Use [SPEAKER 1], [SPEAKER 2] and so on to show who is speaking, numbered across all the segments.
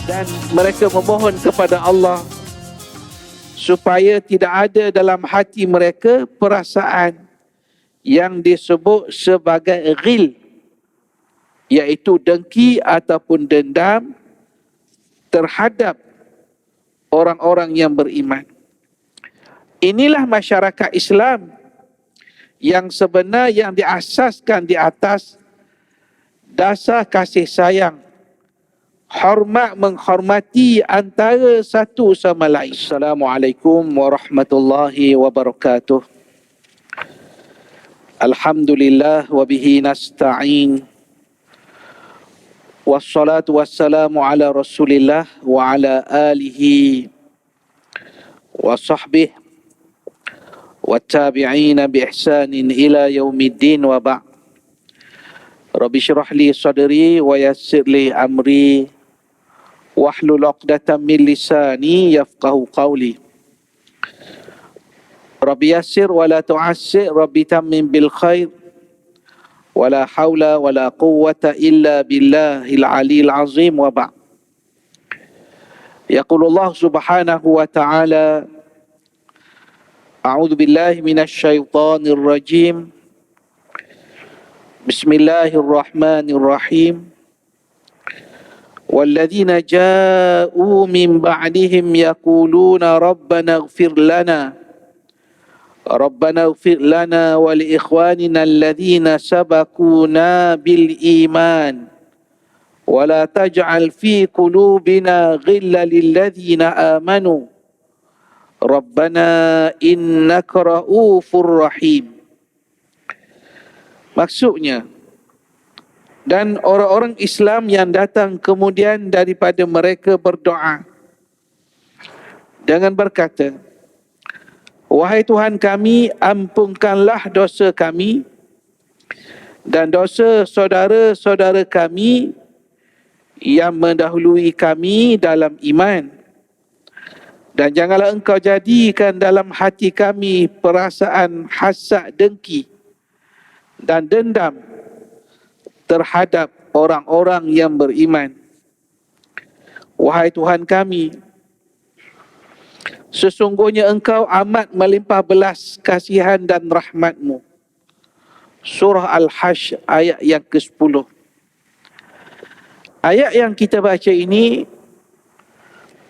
[SPEAKER 1] dan mereka memohon kepada Allah supaya tidak ada dalam hati mereka perasaan yang disebut sebagai ghil, iaitu dengki ataupun dendam terhadap orang-orang yang beriman. Inilah masyarakat Islam yang sebenar, yang diasaskan di atas dasar kasih sayang, hormat menghormati antara satu sama lain. Assalamualaikum warahmatullahi wabarakatuh. Alhamdulillah wa bihi nasta'in. Wassalatu wassalamu ala Rasulillah wa ala alihi wa sahbihi wa tabi'ina bi ihsanin ila yaumiddin wa ba'. Rabbi syrah li sadri wa yassir li amri wahlul 'uqdatam min lisani yafqahu qawli. Rabbi yassir wa la tu'assir, Rabbi tammim bil khair. Wa la hawla wa la quwwata illa billahil aliyil azim wa ba'. Yaqulullah subhanahu wa ta'ala, a'udzu billahi minasy syaithanir rajim. Bismillahirrahmanirrahim. Walladzina ja'u min ba'dihim yaquluna rabbana ighfir lana wa li ikhwanina alladhina sabaquna bil iman wa la taj'al fi qulubina ghillan lil ladzina amanu rabbana innaka ra'ufur rahim. Maksudnya, dan orang-orang Islam yang datang kemudian daripada mereka berdoa dengan berkata, wahai Tuhan kami, ampunkanlah dosa kami dan dosa saudara-saudara kami yang mendahului kami dalam iman. Dan janganlah engkau jadikan dalam hati kami perasaan hasad, dengki dan dendam terhadap orang-orang yang beriman. Wahai Tuhan kami, sesungguhnya engkau amat melimpah belas kasihan dan rahmat-Mu. Surah Al-Hashr ayat yang ke-10. Ayat yang kita baca ini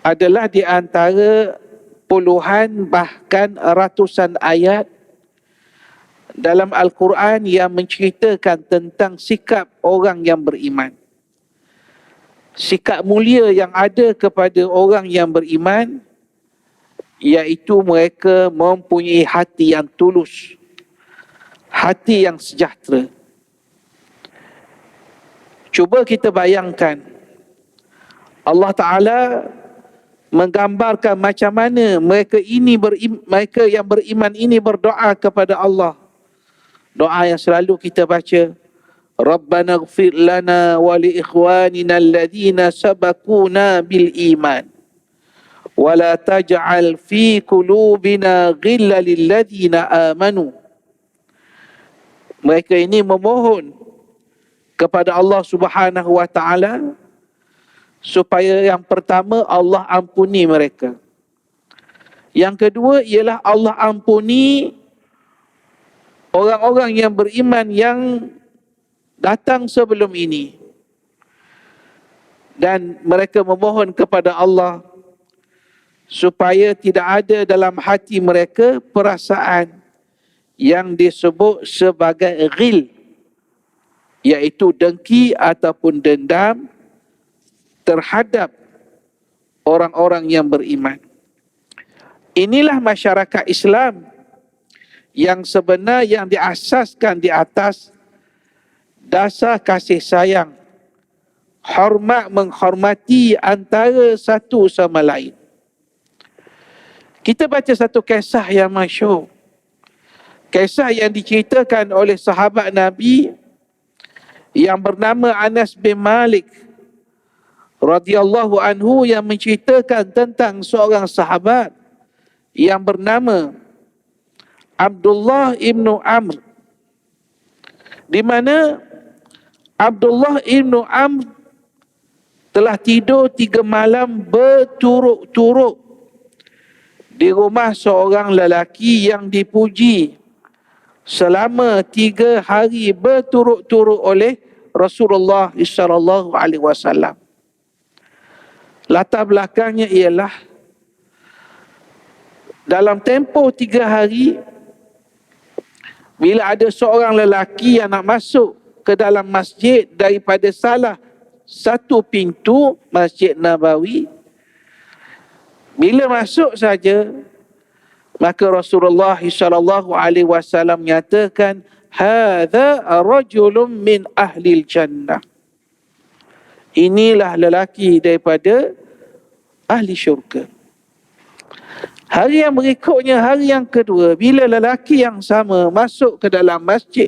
[SPEAKER 1] adalah di antara puluhan bahkan ratusan ayat dalam Al-Quran yang menceritakan tentang sikap orang yang beriman. Sikap mulia yang ada kepada orang yang beriman, iaitu mereka mempunyai hati yang tulus, hati yang sejahtera. Cuba kita bayangkan, Allah Ta'ala menggambarkan macam mana mereka yang beriman ini berdoa kepada Allah. Doa yang selalu kita baca, Rabbana ighfir lana wa li ikhwanina alladhina sabaquna bil iman wa la taj'al fi qulubina ghillan lil ladzina amanu. Mereka ini memohon kepada Allah Subhanahu wa taala supaya yang pertama Allah ampuni mereka. Yang kedua ialah Allah ampuni orang-orang yang beriman yang datang sebelum ini. Dan mereka memohon kepada Allah supaya tidak ada dalam hati mereka perasaan yang disebut sebagai ghil, iaitu dengki ataupun dendam terhadap orang-orang yang beriman. Inilah masyarakat Islam yang sebenar, yang diasaskan di atas dasar kasih sayang, hormat menghormati antara satu sama lain. Kita baca satu kisah yang masyhur. Kisah yang diceritakan oleh sahabat Nabi yang bernama Anas bin Malik radhiyallahu anhu, yang menceritakan tentang seorang sahabat yang bernama Abdullah ibnu Amr, di mana Abdullah ibnu Amr telah tidur 3 malam berturut-turut di rumah seorang lelaki yang dipuji selama 3 hari berturut-turut oleh Rasulullah sallallahu alaihi wasallam. Latar belakangnya ialah dalam tempoh 3 hari, bila ada seorang lelaki yang nak masuk ke dalam masjid daripada salah satu pintu Masjid Nabawi, bila masuk saja, maka Rasulullah sallallahu alaihi wasallam menyatakan, hadza rajulun min ahlil jannah. Inilah lelaki daripada ahli syurga. Hari yang berikutnya, hari yang kedua, bila lelaki yang sama masuk ke dalam masjid,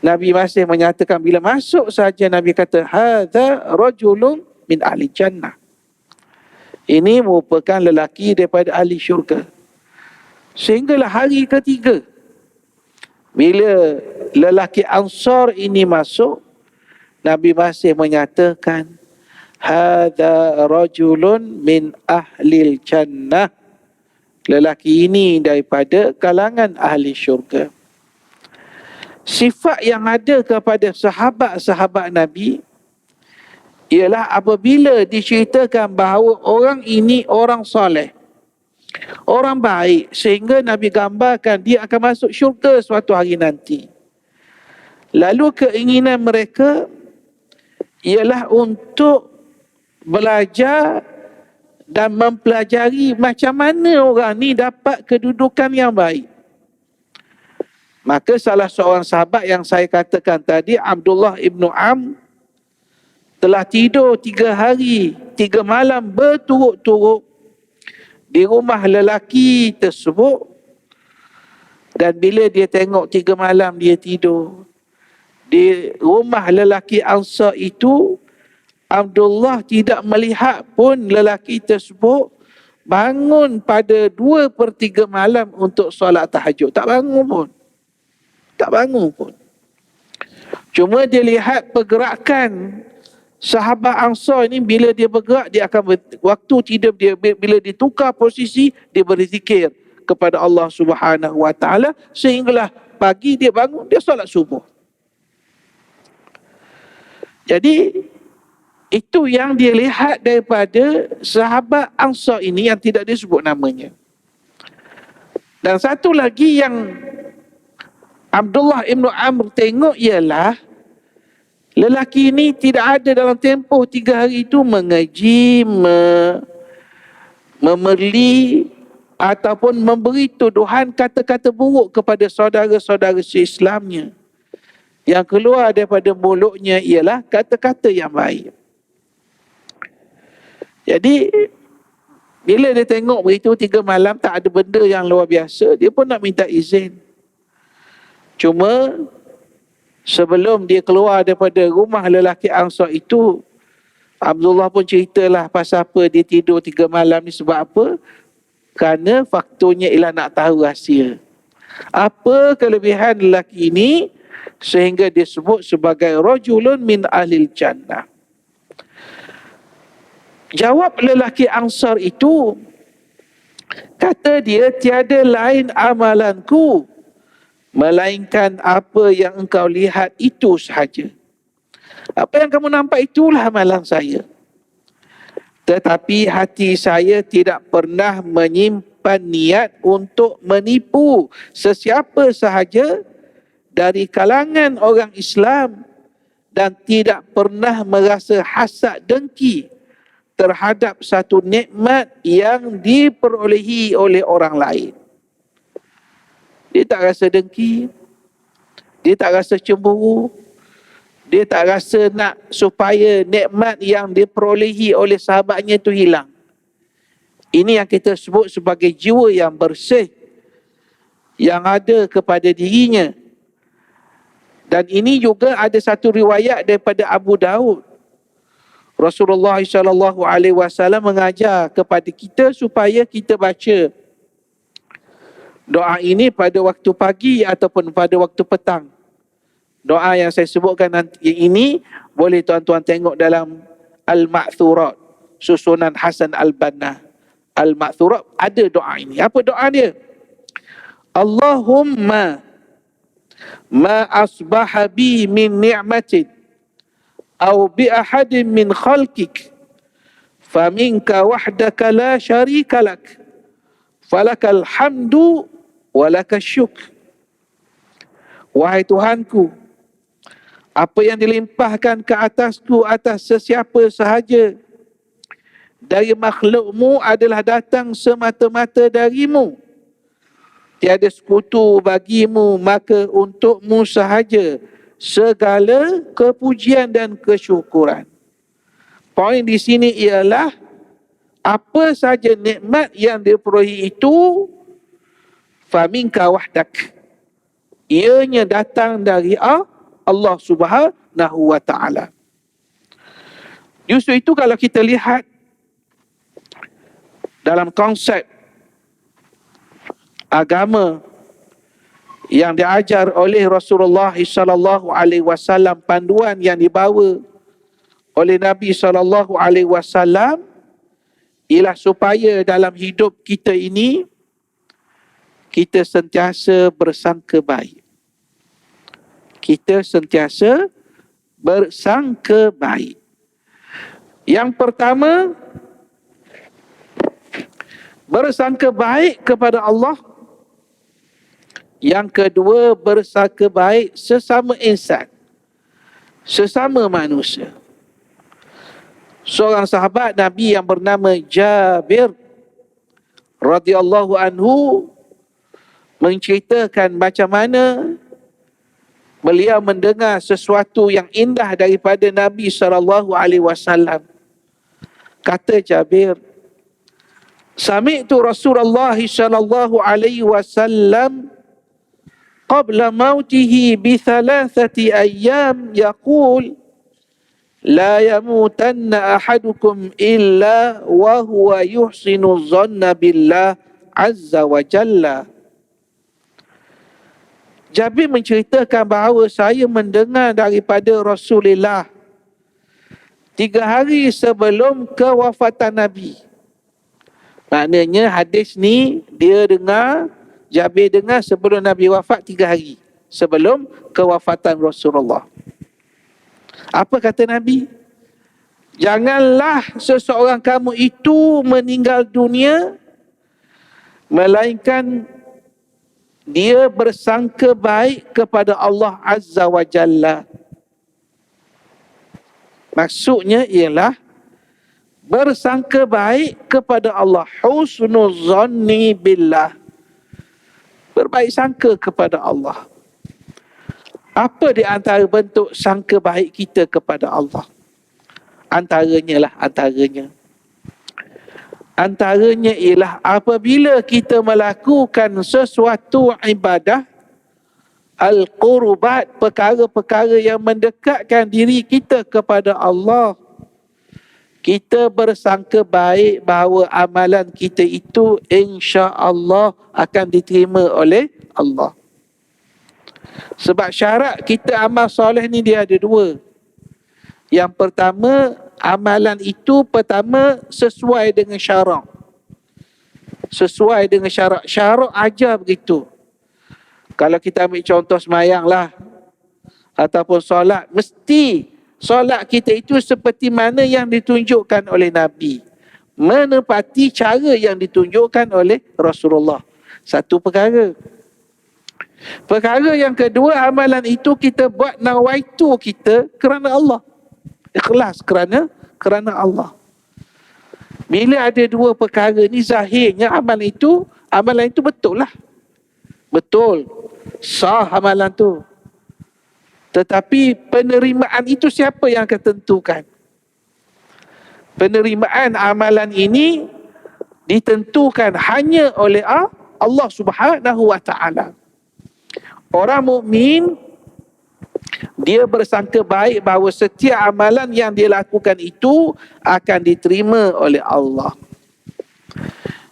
[SPEAKER 1] Nabi masih menyatakan, bila masuk saja Nabi kata, hadza rajulun min ahli jannah. Ini merupakan lelaki daripada ahli syurga. Sehinggalah hari ketiga, bila lelaki Ansar ini masuk, Nabi masih menyatakan, hadza rajulun min ahlil jannah. Lelaki ini daripada kalangan ahli syurga. Sifat yang ada kepada sahabat-sahabat Nabi ialah apabila diceritakan bahawa orang ini orang soleh, orang baik, sehingga Nabi gambarkan dia akan masuk syurga suatu hari nanti. Lalu keinginan mereka ialah untuk belajar dan mempelajari macam mana orang ni dapat kedudukan yang baik. Maka salah seorang sahabat yang saya katakan tadi, Abdullah ibnu Am, telah tidur 3 hari 3 malam berturut-turut di rumah lelaki tersebut. Dan bila dia tengok 3 malam dia tidur di rumah lelaki Ansar itu, Abdullah tidak melihat pun lelaki tersebut bangun pada 2/3 malam untuk solat tahajud. Tak bangun pun. Tak bangun pun. Cuma dia lihat pergerakan sahabat Ansar ini, bila dia bergerak, dia akan waktu tidur dia, bila ditukar posisi, dia berzikir kepada Allah Subhanahu wa taala, sehinggalah pagi dia bangun, dia solat subuh. Jadi itu yang dia lihat daripada sahabat Ansar ini yang tidak disebut namanya. Dan satu lagi yang Abdullah ibnu Amr tengok ialah lelaki ini tidak ada dalam tempoh 3 hari itu mengaji, memerli ataupun memberi tuduhan kata-kata buruk kepada saudara-saudara se-Islamnya. Yang keluar daripada mulutnya ialah kata-kata yang baik. Jadi bila dia tengok begitu 3 malam tak ada benda yang luar biasa, dia pun nak minta izin. Cuma sebelum dia keluar daripada rumah lelaki Ansar itu, Abdullah pun ceritalah pasal apa dia tidur 3 malam ni, sebab apa? Kerana faktornya ialah nak tahu rahsia. Apa kelebihan lelaki ini sehingga disebut sebagai rajulun min ahlil jannah. Jawab lelaki Ansar itu, kata dia, tiada lain amalanku melainkan apa yang engkau lihat itu sahaja. Apa yang kamu nampak itulah amalan saya. Tetapi hati saya tidak pernah menyimpan niat untuk menipu sesiapa sahaja dari kalangan orang Islam, dan tidak pernah merasa hasad dengki terhadap satu nikmat yang diperolehi oleh orang lain. Dia tak rasa dengki, dia tak rasa cemburu, dia tak rasa nak supaya nikmat yang diperolehi oleh sahabatnya itu hilang. Ini yang kita sebut sebagai jiwa yang bersih yang ada kepada dirinya. Dan ini juga ada satu riwayat daripada Abu Daud. Rasulullah SAW mengajar kepada kita supaya kita baca doa ini pada waktu pagi ataupun pada waktu petang. Doa yang saya sebutkan nanti ini boleh tuan-tuan tengok dalam Al-Ma'thurat, susunan Hasan Al-Banna. Al-Ma'thurat ada doa ini. Apa doa dia? Allahumma ma asbaha bi min ni'matin aw bi ahadin min khalqik faminka wahdaka la syarika lak falakal hamdu walakas syukr. Wahai Tuhanku, apa yang dilimpahkan ke atasku atas sesiapa sahaja dari makhlukmu adalah datang semata-mata darimu. Tiada sekutu bagimu, maka untukmu sahaja segala kepujian dan kesyukuran. Poin di sini ialah apa saja nikmat yang diperoleh itu faminka wahdak. Ianya datang dari Allah Subhanahu wa ta'ala. Justru itu kalau kita lihat dalam konsep agama yang diajar oleh Rasulullah sallallahu alaihi wasallam, panduan yang dibawa oleh Nabi sallallahu alaihi wasallam ialah supaya dalam hidup kita ini kita sentiasa bersangka baik. Kita sentiasa bersangka baik. Yang pertama, bersangka baik kepada Allah. Yang kedua, bersangka baik sesama insan, sesama manusia. Seorang sahabat Nabi yang bernama Jabir radhiyallahu anhu menceritakan macam mana beliau mendengar sesuatu yang indah daripada Nabi sallallahu alaihi wasallam. Kata Jabir, sami'tu Rasulullah sallallahu alaihi wasallam qabla mautihi bi thalathati ayyam yaqul la yamutanna ahadukum illa wa huwa yuhsinu dhanna billah azza wa jalla. Jabir menceritakan bahawa saya mendengar daripada Rasulullah 3 hari sebelum kewafatan Nabi. Maknanya hadis ni dia dengar, Jabir dengar sebelum Nabi wafat 3 hari sebelum kewafatan Rasulullah. Apa kata Nabi? Janganlah seseorang kamu itu meninggal dunia melainkan dia bersangka baik kepada Allah Azza wa Jalla. Maksudnya ialah bersangka baik kepada Allah. Husnul zanni billah. Berbaik sangka kepada Allah. Apa di antara bentuk sangka baik kita kepada Allah? Antaranya ialah apabila kita melakukan sesuatu ibadah, al-qurubat, perkara-perkara yang mendekatkan diri kita kepada Allah, kita bersangka baik bahawa amalan kita itu insya-Allah akan diterima oleh Allah. Sebab syarat kita amal soleh ni dia ada 2. Yang pertama, amalan itu pertama sesuai dengan syarak. Sesuai dengan syarak. Syarak ajar begitu. Kalau kita ambil contoh semayang lah, ataupun solat, mesti solat kita itu seperti mana yang ditunjukkan oleh Nabi. Menepati cara yang ditunjukkan oleh Rasulullah. Satu perkara. Perkara yang kedua, amalan itu kita buat nawaitu kita kerana Allah. Ikhlas kerana Allah. Bila ada 2 perkara ni, zahirnya amalan itu betul lah. Betul. Sah amalan tu. Tetapi penerimaan itu siapa yang akan tentukan? Penerimaan amalan ini ditentukan hanya oleh Allah Subhanahu wa ta'ala. Orang mukmin dia bersangka baik bahawa setiap amalan yang dia lakukan itu akan diterima oleh Allah.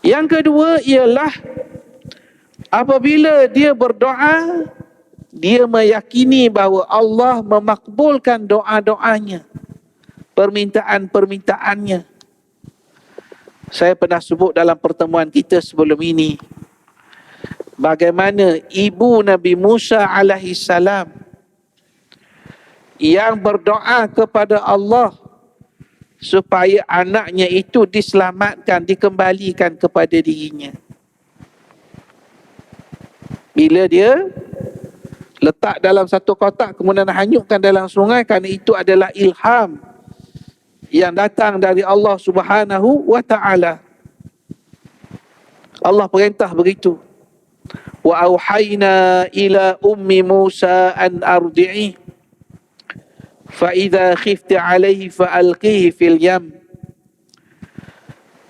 [SPEAKER 1] Yang kedua ialah apabila dia berdoa, dia meyakini bahawa Allah memakbulkan doa-doanya. permintaan-permintaannya. Saya pernah sebut dalam pertemuan kita sebelum ini, bagaimana ibu Nabi Musa alaihi salam yang berdoa kepada Allah supaya anaknya itu diselamatkan, dikembalikan kepada dirinya. Bila dia letak dalam satu kotak kemudian hanyutkan dalam sungai, kerana itu adalah ilham yang datang dari Allah Subhanahu wa taala. Allah perintah begitu. Wa auhayna ila ummi Musa an ardi'i fa idza khifti 'alaihi fa alqihi fil yam.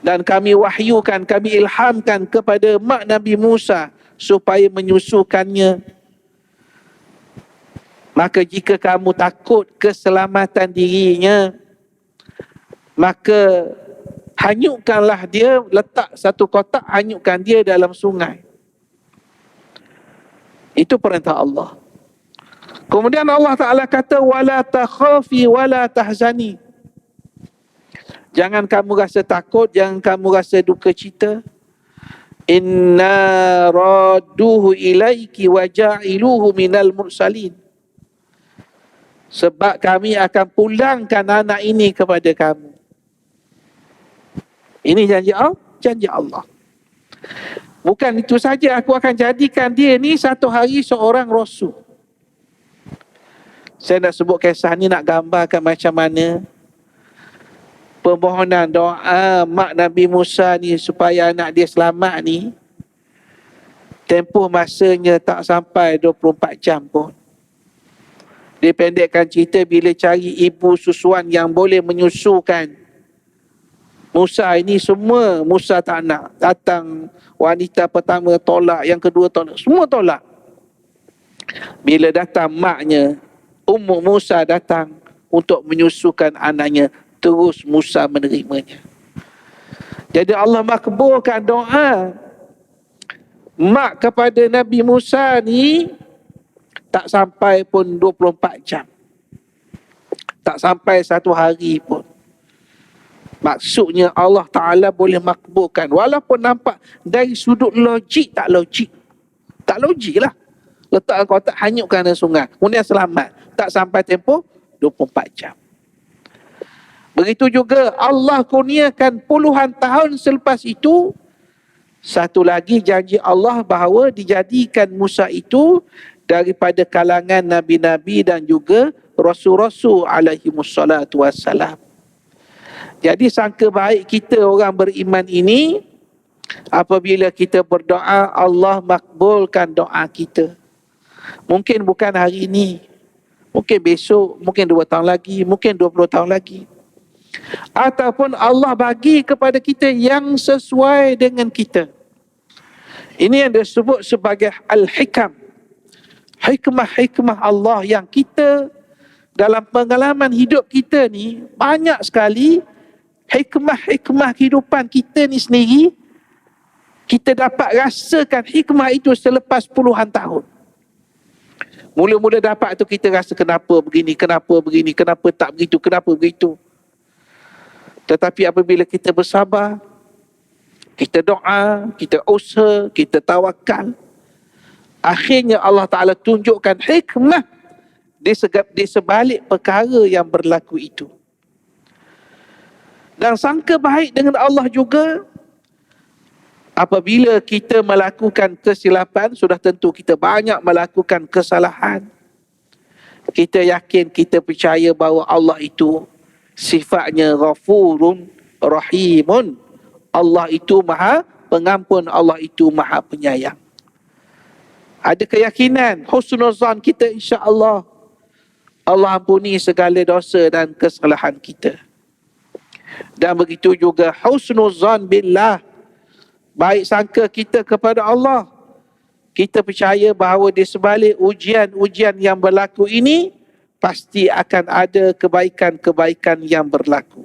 [SPEAKER 1] Dan kami wahyukan, kami ilhamkan kepada mak Nabi Musa supaya menyusukannya. Maka jika kamu takut keselamatan dirinya, maka hanyutkanlah dia, letak satu kotak, hanyutkan dia dalam sungai. Itu perintah Allah. Kemudian Allah Ta'ala kata, wala takhafi wala tahzani. Jangan kamu rasa takut, jangan kamu rasa duka cita. Inna radduhu ilaiki wa ja'iluhu minal mursalin. Sebab kami akan pulangkan anak ini kepada kamu. Ini janji Allah. Bukan itu saja, aku akan jadikan dia ni satu hari seorang rasul. Saya nak sebut kisah ni nak gambarkan macam mana permohonan doa mak Nabi Musa ni supaya anak dia selamat ni, tempoh masanya tak sampai 24 jam pun. Dipendekkan cerita, bila cari ibu susuan yang boleh menyusukan Musa ini, semua Musa tak nak. Datang wanita pertama tolak, yang kedua tolak, semua tolak. Bila datang maknya, Ummu Musa datang untuk menyusukan anaknya, terus Musa menerimanya. Jadi Allah makbulkan doa mak kepada Nabi Musa ni, tak sampai pun 24 jam. Tak sampai satu hari pun. Maksudnya Allah Ta'ala boleh makbulkan. Walaupun nampak dari sudut logik tak logik. Tak logik lah. Letak kotak, hanyutkan dalam sungai, kemudian selamat. Tak sampai tempoh 24 jam. Begitu juga Allah kurniakan puluhan tahun selepas itu, satu lagi janji Allah bahawa dijadikan Musa itu daripada kalangan Nabi-Nabi dan juga Rasul-Rasul alaihimussalatu wassalam. Jadi sangka baik kita orang beriman ini, apabila kita berdoa, Allah makbulkan doa kita. Mungkin bukan hari ini, mungkin besok, mungkin 2 tahun lagi, mungkin 20 tahun lagi. Ataupun Allah bagi kepada kita yang sesuai dengan kita. Ini yang disebut sebagai al-hikam. Hikmah-hikmah Allah yang kita dalam pengalaman hidup kita ni, banyak sekali hikmah-hikmah kehidupan kita ni sendiri, kita dapat rasakan hikmah itu selepas puluhan tahun. Mula-mula dapat tu kita rasa kenapa begini, kenapa tak begitu, kenapa begitu. Tetapi apabila kita bersabar, kita doa, kita usaha, kita tawakal, akhirnya Allah Ta'ala tunjukkan hikmah di sebalik perkara yang berlaku itu. Dan sangka baik dengan Allah juga, apabila kita melakukan kesilapan, sudah tentu kita banyak melakukan kesalahan. Kita yakin, kita percaya bahawa Allah itu sifatnya Ghafurun Rahimun. Allah itu Maha Pengampun, Allah itu Maha Penyayang. Ada keyakinan, husnuzan kita, insya-Allah Allah ampuni segala dosa dan kesalahan kita. Dan begitu juga husnuzan billah, baik sangka kita kepada Allah. Kita percaya bahawa di sebalik ujian-ujian yang berlaku ini, pasti akan ada kebaikan-kebaikan yang berlaku.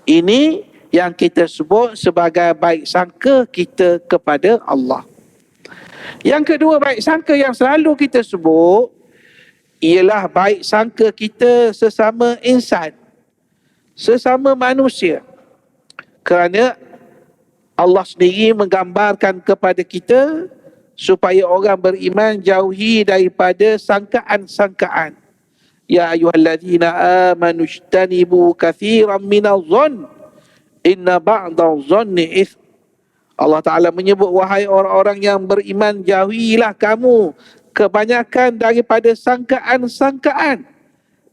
[SPEAKER 1] Ini yang kita sebut sebagai baik sangka kita kepada Allah. Yang kedua, baik sangka yang selalu kita sebut ialah baik sangka kita sesama insan. sesama manusia. Kerana Allah sendiri menggambarkan kepada kita supaya orang beriman jauhi daripada sangkaan-sangkaan. Ya ayyuhalladzina amanu ijtanibu katsiran minadh-dhann inna ba'dadh-dhanni its. Allah Ta'ala menyebut, wahai orang-orang yang beriman, jauhilah kamu kebanyakan daripada sangkaan-sangkaan,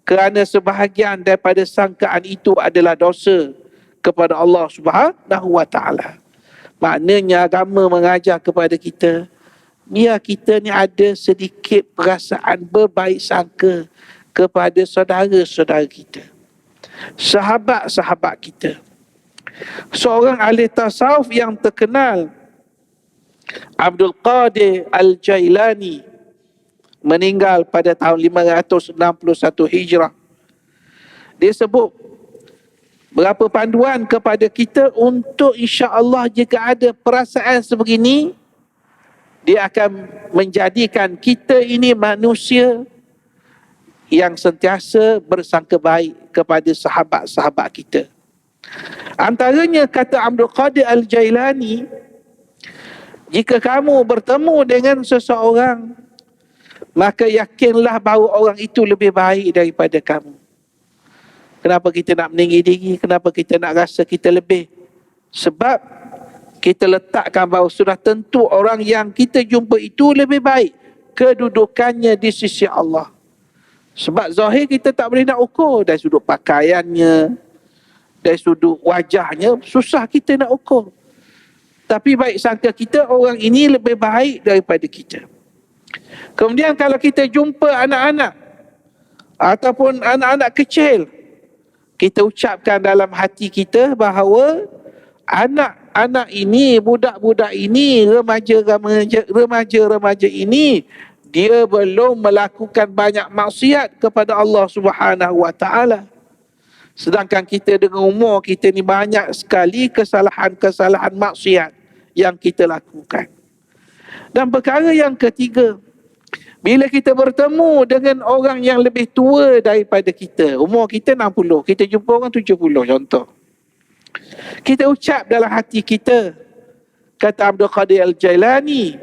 [SPEAKER 1] kerana sebahagian daripada sangkaan itu adalah dosa kepada Allah Subhanahu wa Ta'ala. Maknanya agama mengajar kepada kita, biar kita ni ada sedikit perasaan berbaik sangka kepada saudara-saudara kita, sahabat-sahabat kita. Seorang ahli tasawuf yang terkenal, Abdul Qadir Al-Jailani, meninggal pada tahun 561 Hijrah. Dia sebut berapa panduan kepada kita untuk insya-Allah jika ada perasaan sebegini, dia akan menjadikan kita ini manusia yang sentiasa bersangka baik kepada sahabat-sahabat kita. Antaranya kata Abdul Qadir Al-Jailani, jika kamu bertemu dengan seseorang, maka yakinlah bahawa orang itu lebih baik daripada kamu. Kenapa kita nak meninggi diri? Kenapa kita nak rasa kita lebih? Sebab kita letakkan bahawa sudah tentu orang yang kita jumpa itu lebih baik kedudukannya di sisi Allah. Sebab zahir kita tak boleh nak ukur, dari sudut pakaiannya, dari sudut wajahnya, susah kita nak ukur. Tapi baik sangka kita, orang ini lebih baik daripada kita. Kemudian kalau kita jumpa anak-anak ataupun anak-anak kecil, kita ucapkan dalam hati kita bahawa anak-anak ini, budak-budak ini, remaja-remaja ini, dia belum melakukan banyak maksiat kepada Allah Subhanahu wa Ta'ala. Sedangkan kita dengan umur kita ni banyak sekali kesalahan-kesalahan maksiat yang kita lakukan. Dan perkara yang ketiga, bila kita bertemu dengan orang yang lebih tua daripada kita, umur kita 60, kita jumpa orang 70 contoh. Kita ucap dalam hati kita, kata Abdul Qadir Al-Jailani,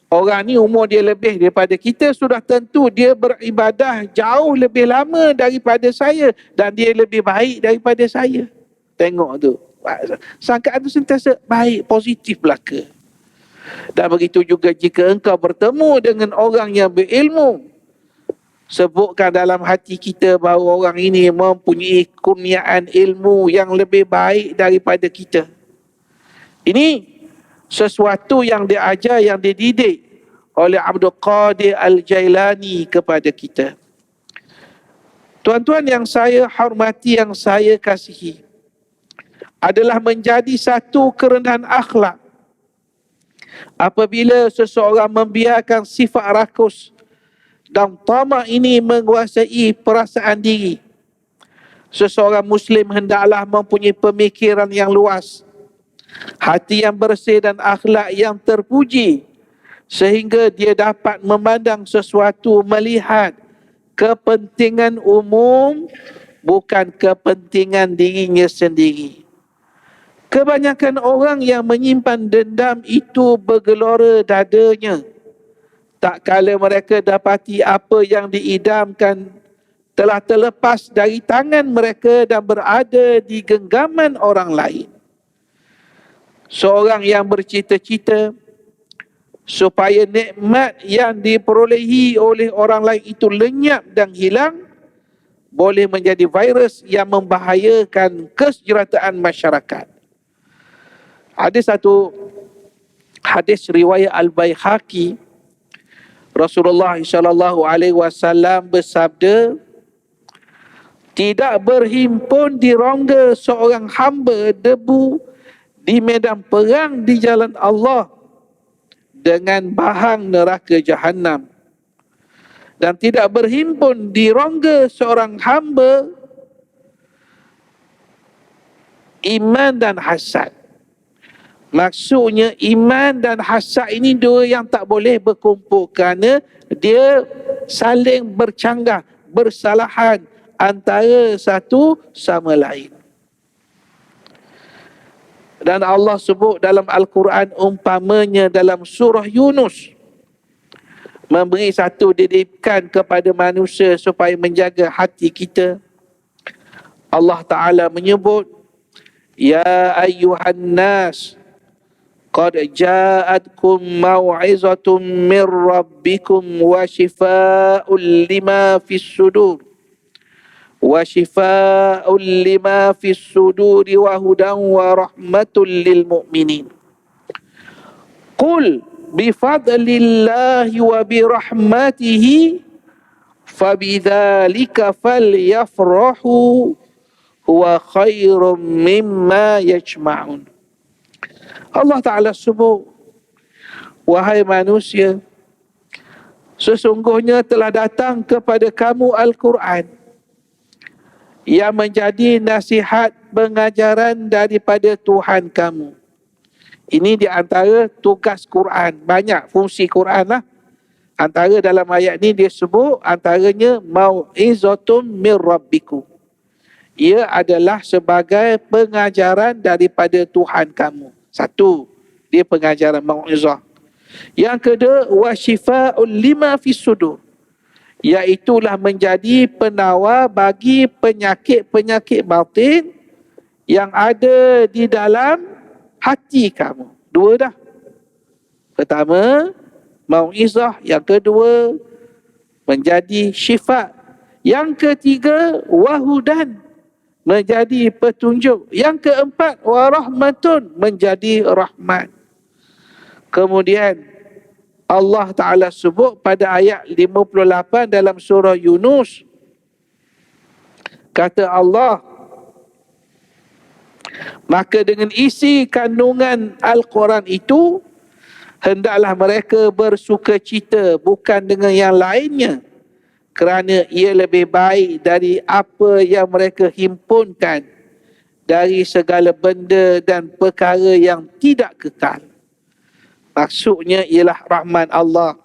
[SPEAKER 1] orang ni umur dia lebih daripada kita, sudah tentu dia beribadah jauh lebih lama daripada saya dan dia lebih baik daripada saya. Tengok tu, sangkaan tu sentiasa baik, positif belaka. Dan begitu juga jika engkau bertemu dengan orang yang berilmu, sebutkan dalam hati kita bahawa orang ini mempunyai kurniaan ilmu yang lebih baik daripada kita. Ini sesuatu yang diajar, yang dididik oleh Abdul Qadir Al-Jailani kepada kita. Tuan-tuan yang saya hormati, yang saya kasihi, adalah menjadi satu kerendahan akhlak apabila seseorang membiarkan sifat rakus dan tamak ini menguasai perasaan diri. Seseorang Muslim hendaklah mempunyai pemikiran yang luas, hati yang bersih dan akhlak yang terpuji, sehingga dia dapat memandang sesuatu, melihat kepentingan umum, bukan kepentingan dirinya sendiri. Kebanyakan orang yang menyimpan dendam itu bergelora dadanya, tak kala mereka dapati apa yang diidamkan telah terlepas dari tangan mereka dan berada di genggaman orang lain. Seorang yang bercita-cita supaya nikmat yang diperolehi oleh orang lain itu lenyap dan hilang, boleh menjadi virus yang membahayakan kesejahteraan masyarakat. Ada satu hadis riwayat Al-Baihaqi, Rasulullah SAW bersabda, tidak berhimpun di rongga seorang hamba debu di medan perang di jalan Allah dengan bahang neraka Jahannam, dan tidak berhimpun di rongga seorang hamba iman dan hasad. Maksudnya iman dan hasad ini dua yang tak boleh berkumpul, kerana dia saling bercanggah, bersalahan, antara satu sama lain. Dan Allah sebut dalam Al-Quran umpamanya dalam surah Yunus, memberi satu didikan kepada manusia supaya menjaga hati kita. Allah Ta'ala menyebut, Ya ayyuhan nas, qad ja'atkum maw'izatun min rabbikum wa shifa'un lima fis sudur wa shifa'un lima fis suduri wa hudan wa rahmatul lil mu'minin. Qul bifadlillahi wa birahmatihi fabidzalika falyafrahu huwa khairum mimma yajma'un. Allah Ta'ala sebut, wahai manusia, sesungguhnya telah datang kepada kamu Al-Quran yang menjadi nasihat pengajaran daripada Tuhan kamu. Ini di antara tugas Quran. Banyak fungsi Quran lah. Antara dalam ayat ni dia sebut antaranya mau'izatum mir rabbikum. Ia adalah sebagai pengajaran daripada Tuhan kamu. Satu, dia pengajaran mau'izah. Yang kedua, wa shifa'un lima fis sudur, iaitulah menjadi penawar bagi penyakit-penyakit batin yang ada di dalam hati kamu. Dua dah. Pertama, mau'izah. Yang kedua, menjadi syifa. Yang ketiga, wahudan, menjadi petunjuk. Yang keempat, warahmatun, menjadi rahmat. Kemudian Allah Ta'ala sebut pada ayat 58 dalam surah Yunus, kata Allah, maka dengan isi kandungan Al-Quran itu hendaklah mereka bersukacita bukan dengan yang lainnya, kerana ia lebih baik dari apa yang mereka himpunkan dari segala benda dan perkara yang tidak kekal. Maksudnya ialah rahmat Allah,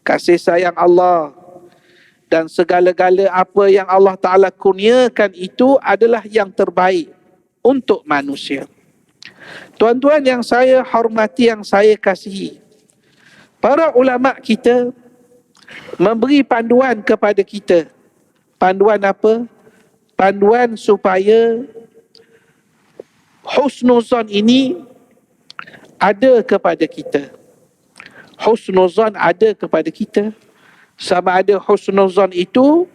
[SPEAKER 1] kasih sayang Allah, dan segala-gala apa yang Allah Ta'ala kurniakan itu adalah yang terbaik untuk manusia. Tuan-tuan yang saya hormati, yang saya kasihi, para ulama kita memberi panduan kepada kita. Panduan apa? Panduan supaya husnuzan ini ada kepada kita. Husnuzan ada kepada kita. Sama ada husnuzan itu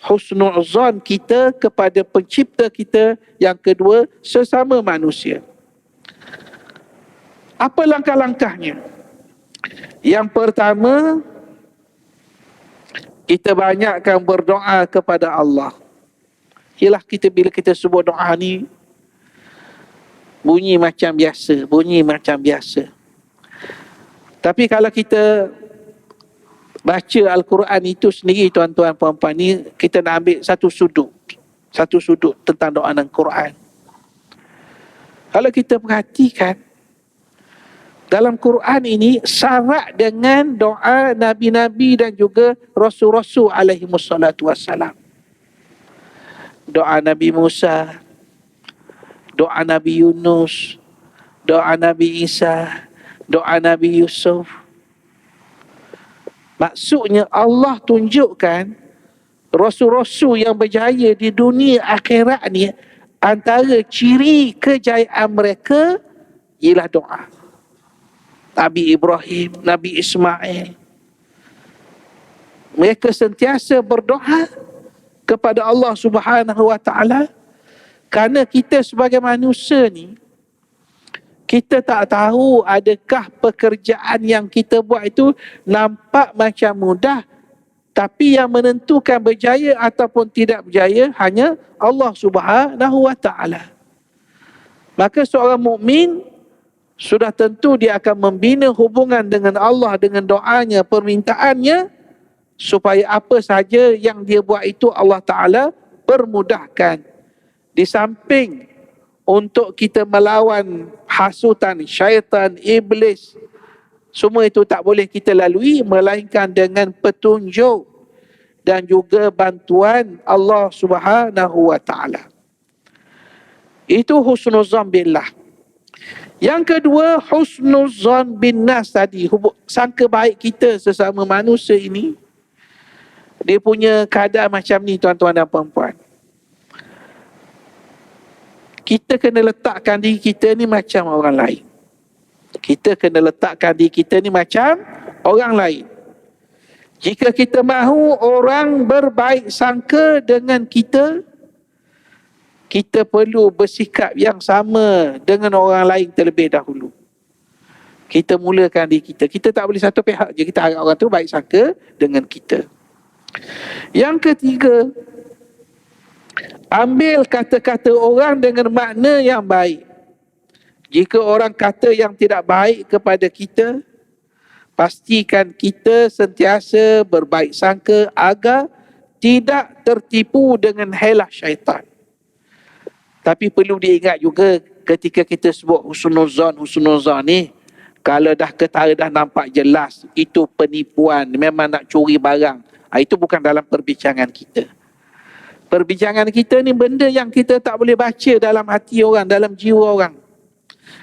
[SPEAKER 1] husnuzan kita kepada pencipta kita. Yang kedua, sesama manusia. Apa langkah-langkahnya? Yang pertama, kita banyakkan berdoa kepada Allah. Ialah kita bila kita sebut doa ni, bunyi macam biasa. Tapi kalau kita baca Al-Quran itu sendiri, tuan-tuan puan-puan, ni kita nak ambil satu sudut tentang doa dan Quran. Kalau kita perhatikan, dalam Quran ini syarat dengan doa Nabi-Nabi dan juga Rasul-Rasul alaihimussalatu wassalam. Doa Nabi Musa, doa Nabi Yunus, doa Nabi Isa, doa Nabi Yusuf. Maksudnya Allah tunjukkan Rasul-Rasul yang berjaya di dunia akhirat ni, antara ciri kejayaan mereka ialah doa. Nabi Ibrahim, Nabi Ismail, mereka sentiasa berdoa kepada Allah Subhanahu wa Ta'ala. Kerana kita sebagai manusia ni, kita tak tahu adakah pekerjaan yang kita buat itu nampak macam mudah, tapi yang menentukan berjaya ataupun tidak berjaya hanya Allah Subhanahu wa Ta'ala. Maka seorang mukmin sudah tentu dia akan membina hubungan dengan Allah dengan doanya, permintaannya, supaya apa saja yang dia buat itu Allah Ta'ala permudahkan. Di samping untuk kita melawan hasutan syaitan, iblis, semua itu tak boleh kita lalui melainkan dengan petunjuk dan juga bantuan Allah Subhanahu wa taala. Itu husnuzan billah. Yang kedua, husnuzan bin nas tadi, sangka baik kita sesama manusia ini. Dia punya keadaan macam ni tuan-tuan dan puan-puan. Kita kena letakkan diri kita ni macam orang lain. Kita kena letakkan diri kita ni macam orang lain. Jika kita mahu orang berbaik sangka dengan kita, kita perlu bersikap yang sama dengan orang lain terlebih dahulu. Kita mulakan diri kita. Kita tak boleh satu pihak je. Kita harap orang tu baik sangka dengan kita. Yang ketiga, ambil kata-kata orang dengan makna yang baik. Jika orang kata yang tidak baik kepada kita, pastikan kita sentiasa berbaik sangka agar tidak tertipu dengan helah syaitan. Tapi perlu diingat juga ketika kita sebut husnuzan ni, kalau dah ketara dah nampak jelas itu penipuan, memang nak curi barang, itu bukan dalam perbincangan kita. Perbincangan kita ni benda yang kita tak boleh baca dalam hati orang, dalam jiwa orang.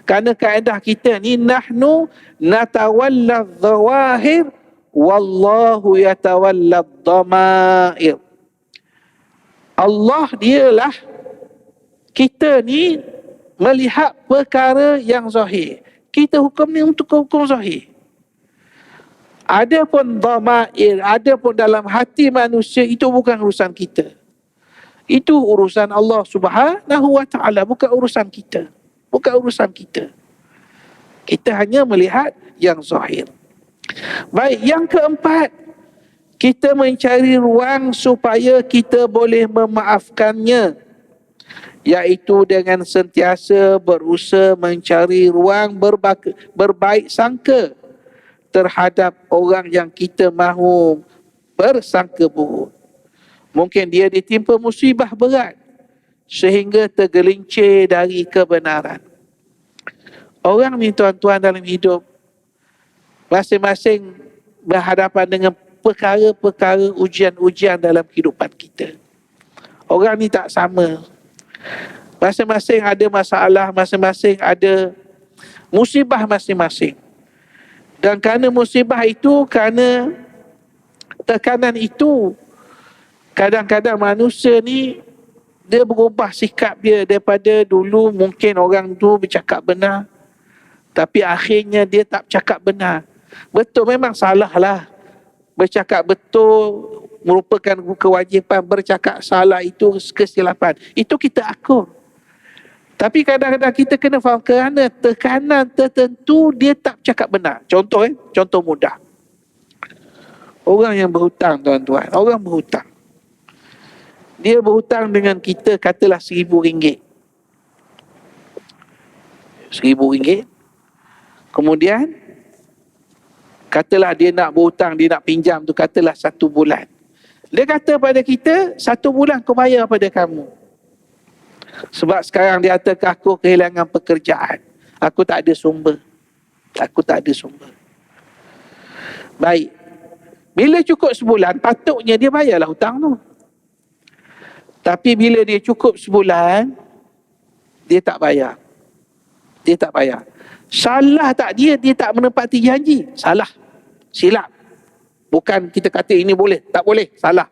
[SPEAKER 1] Kerana kaedah kita ni, nahnu natawalla dhawahir wallahu yatawalla dhamair. Allah dialah, kita ni melihat perkara yang zahir. Kita hukum ni untuk hukum zahir. Adapun dhamair, adapun dalam hati manusia, itu bukan urusan kita. Itu urusan Allah Subhanahu wa taala, bukan urusan kita. Bukan urusan kita. Kita hanya melihat yang zahir. Baik, yang keempat, kita mencari ruang supaya kita boleh memaafkannya, iaitu dengan sentiasa berusaha mencari ruang berbaik sangka terhadap orang yang kita mahu bersangka buruk. Mungkin dia ditimpa musibah berat sehingga tergelincir dari kebenaran. Orang ni tuan-tuan dalam hidup, masing-masing berhadapan dengan perkara-perkara ujian-ujian dalam kehidupan kita. Orang ni tak sama. Masing-masing ada masalah, masing-masing ada musibah masing-masing. Dan kerana musibah itu, kerana tekanan itu, kadang-kadang manusia ni dia berubah sikap dia. Daripada dulu mungkin orang tu bercakap benar, tapi akhirnya dia tak bercakap benar. Betul, memang salah lah. Bercakap betul merupakan kewajipan, bercakap salah itu kesilapan. Itu kita akur. Tapi kadang-kadang kita kena faham, kerana tekanan tertentu dia tak bercakap benar. Contoh contoh mudah. Orang yang berhutang tuan-tuan, orang berhutang. Dia berhutang dengan kita, katalah RM1,000. RM1,000. Kemudian katalah dia nak berhutang, dia nak pinjam tu, katalah 1 bulan. Dia kata pada kita, 1 bulan aku bayar pada kamu. Sebab sekarang dia kata, aku kehilangan pekerjaan. Aku tak ada sumber. Aku tak ada sumber. Baik. Bila cukup sebulan, patutnya dia bayarlah hutang tu. Tapi bila dia cukup sebulan, dia tak bayar. Dia tak bayar. Salah tak dia tak menepati janji? Salah. Silap. Bukan kita kata ini boleh, tak boleh. Salah.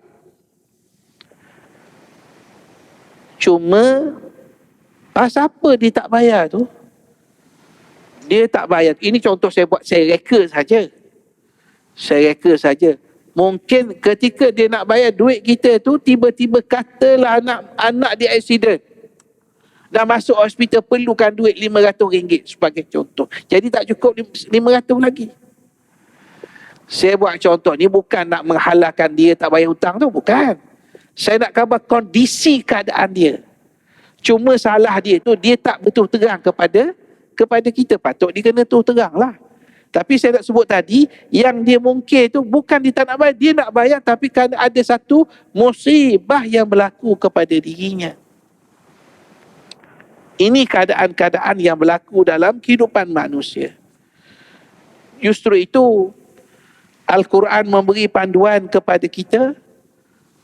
[SPEAKER 1] Cuma, pasal apa dia tak bayar tu? Dia tak bayar. Ini contoh saya buat, saya reka saja. Saya reka saja. Mungkin ketika dia nak bayar duit kita tu, tiba-tiba katalah anak dia accident. Dah masuk hospital, perlukan duit RM500 sebagai contoh. Jadi tak cukup RM500 lagi. Saya buat contoh ni bukan nak menghalalkan dia tak bayar hutang tu, bukan. Saya nak khabar kondisi keadaan dia. Cuma salah dia tu, dia tak betul terang kepada kita. Patut dia kena terus terang lah. Tapi saya nak sebut tadi, yang dia mungkin tu bukan dia tak nak bayar, dia nak bayar, tapi kerana ada satu musibah yang berlaku kepada dirinya. Ini keadaan-keadaan yang berlaku dalam kehidupan manusia. Justru itu, Al-Quran memberi panduan kepada kita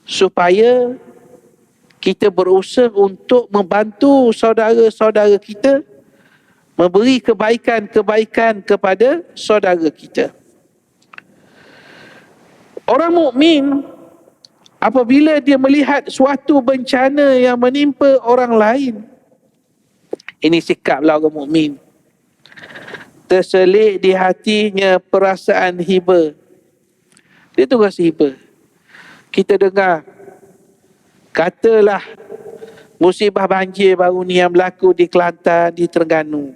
[SPEAKER 1] supaya kita berusaha untuk membantu saudara-saudara kita, memberi kebaikan-kebaikan kepada saudara kita. Orang mukmin apabila dia melihat suatu bencana yang menimpa orang lain, ini sikaplah orang mukmin, terselit di hatinya perasaan hiba. Dia tu rasa hiba. Kita dengar, katalah musibah banjir baru ni yang berlaku di Kelantan, di Terengganu.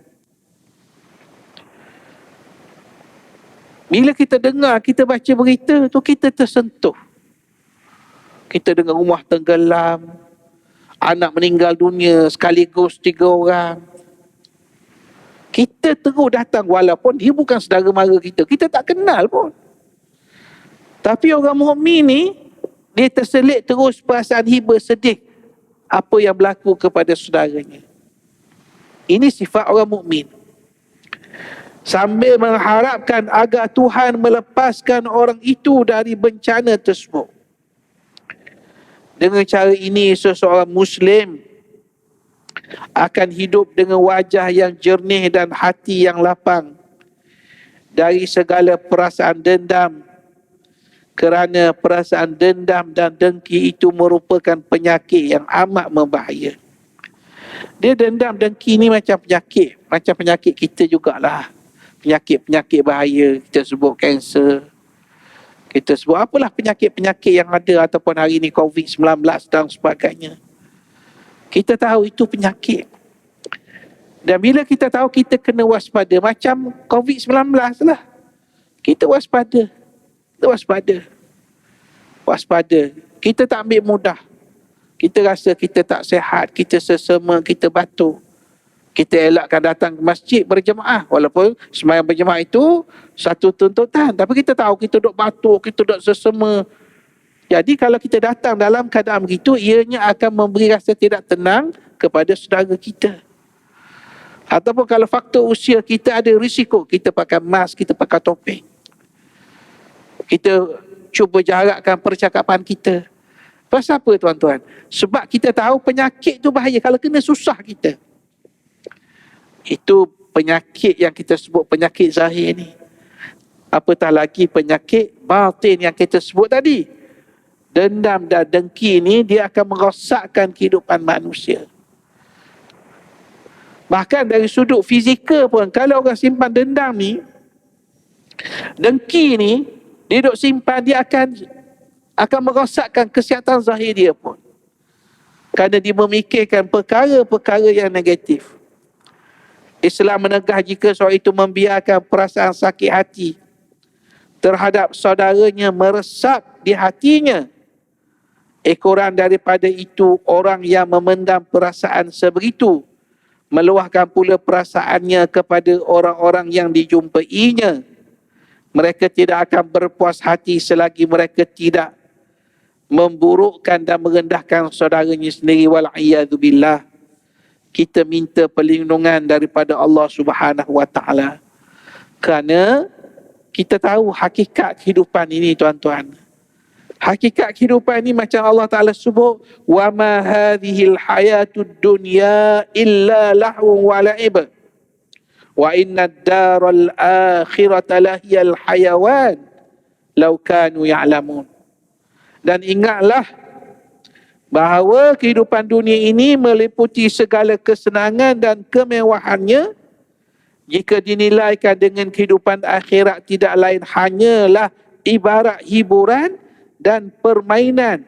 [SPEAKER 1] Bila kita dengar, kita baca berita tu, kita tersentuh. Kita dengar rumah tenggelam, anak meninggal dunia sekaligus 3 orang. Kita terus datang, walaupun dia bukan saudara mara kita, kita tak kenal pun. Tapi orang mukmin ni, dia terselit terus perasaan hiba, sedih apa yang berlaku kepada saudaranya. Ini sifat orang mukmin. Sambil mengharapkan agar Tuhan melepaskan orang itu dari bencana tersebut. Dengan cara ini, seseorang Muslim akan hidup dengan wajah yang jernih dan hati yang lapang dari segala perasaan dendam, kerana perasaan dendam dan dengki itu merupakan penyakit yang amat membahaya. Dia dendam, dengki ni macam penyakit kita jugalah. Penyakit-penyakit bahaya, kita sebut kanser, kita sebut apalah penyakit-penyakit yang ada, ataupun hari ni COVID-19 dan sebagainya. Kita tahu itu penyakit. Dan bila kita tahu, kita kena waspada. Macam COVID-19 lah, kita waspada. Kita tak ambil mudah. Kita rasa kita tak sihat, kita sesama, kita batuk, kita elakkan datang ke masjid berjemaah. Walaupun sembahyang berjemaah itu satu tuntutan, tapi kita tahu kita duduk batuk, kita duduk sesama. Jadi kalau kita datang dalam keadaan begitu, ianya akan memberi rasa tidak tenang kepada saudara kita. Ataupun kalau faktor usia kita ada risiko, kita pakai mask, kita pakai topeng. Kita cuba jarakkan percakapan kita. Pasal apa tuan-tuan? Sebab kita tahu penyakit tu bahaya. Kalau kena susah kita. Itu penyakit yang kita sebut penyakit zahir ni. Apatah lagi penyakit batin yang kita sebut tadi. Dendam dan dengki ni, dia akan merosakkan kehidupan manusia. Bahkan dari sudut fizikal pun, kalau orang simpan dendam ni, dengki ni, dia duk simpan, dia akan merosakkan kesihatan zahir dia pun. Kerana dia memikirkan perkara-perkara yang negatif. Islam menegah jika seorang itu membiarkan perasaan sakit hati terhadap saudaranya meresap di hatinya. Ekoran daripada itu, orang yang memendam perasaan sebegitu meluahkan pula perasaannya kepada orang-orang yang dijumpainya. Mereka tidak akan berpuas hati selagi mereka tidak memburukkan dan merendahkan saudaranya sendiri. Wal'iyadzubillah. Kita minta perlindungan daripada Allah Subhanahu wa ta'ala. Kerana kita tahu hakikat kehidupan ini, tuan-tuan. Hakikat kehidupan ini macam Allah Ta'ala sebut, wa ma hadhil hayatud dunya illa lahwun wa la'ib wa inna ad-daral akhirata lahiyal hayawan law kanu ya'lamun. Dan ingatlah bahawa kehidupan dunia ini meliputi segala kesenangan dan kemewahannya. Jika dinilaikan dengan kehidupan akhirat, tidak lain hanyalah ibarat hiburan dan permainan.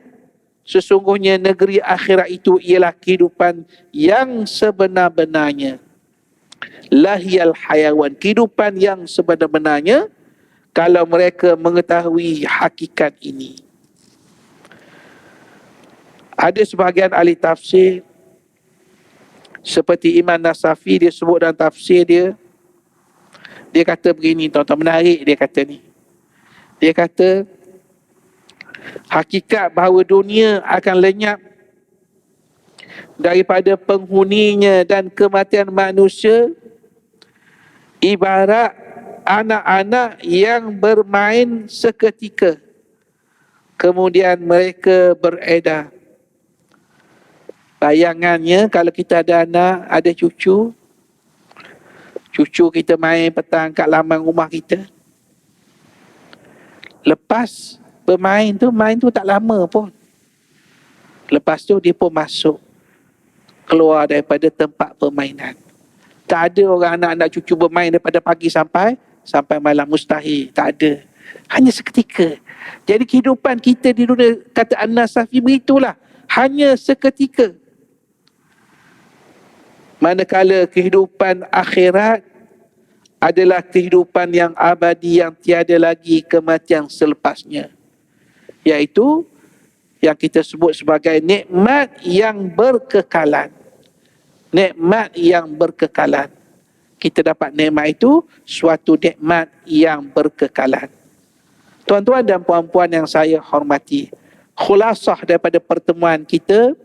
[SPEAKER 1] Sesungguhnya negeri akhirat itu ialah kehidupan yang sebenar-benarnya. Lahiyal hayawan, kehidupan yang sebenar-benarnya, kalau mereka mengetahui hakikat ini. Ada sebahagian ahli tafsir seperti Imam Nasafi, dia sebut dalam tafsir dia, dia kata begini, tuan-tuan, menarik dia kata ni. Dia kata hakikat bahawa dunia akan lenyap daripada penghuninya dan kematian manusia ibarat anak-anak yang bermain seketika. kemudian mereka beredar. Bayangannya kalau kita ada anak, ada cucu, cucu kita main petang kat laman rumah kita. Lepas bermain tu, main tu tak lama pun. Lepas tu dia pun masuk, keluar daripada tempat permainan. Tak ada orang anak-anak cucu bermain daripada pagi sampai malam, mustahil, tak ada. Hanya seketika. Jadi kehidupan kita di dunia, kata An-Nasafi begitulah, hanya seketika. Manakala kehidupan akhirat adalah kehidupan yang abadi, yang tiada lagi kematian selepasnya, iaitu yang kita sebut sebagai nikmat yang berkekalan. Nikmat yang berkekalan. Kita dapat nikmat itu suatu nikmat yang berkekalan. Tuan-tuan dan puan-puan yang saya hormati, khulasah daripada pertemuan kita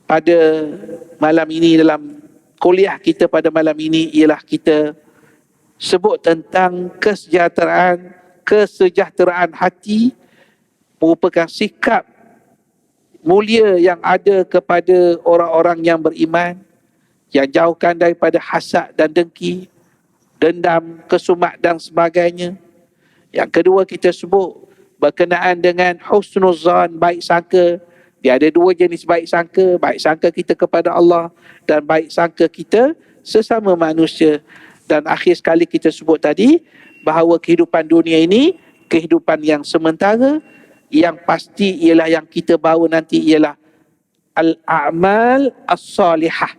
[SPEAKER 1] pada malam ini, dalam kuliah kita pada malam ini, ialah kita sebut tentang kesejahteraan hati merupakan sikap mulia yang ada kepada orang-orang yang beriman, yang jauhkan daripada hasad dan dengki, dendam, kesumat dan sebagainya. Yang kedua kita sebut berkenaan dengan husnuzan, baik sangka. Dia ada dua jenis baik sangka kita kepada Allah dan baik sangka kita sesama manusia. Dan akhir sekali kita sebut tadi bahawa kehidupan dunia ini kehidupan yang sementara, yang pasti ialah yang kita bawa nanti ialah al-a'mal as-salihah,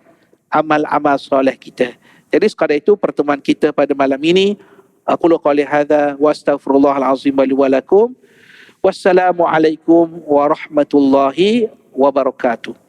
[SPEAKER 1] amal-amal soleh kita. Jadi sekadar itu pertemuan kita pada malam ini. Aqulu qouli hadza wa astaghfirullahal azim li wa lakum. Wassalamualaikum warahmatullahi wabarakatuh.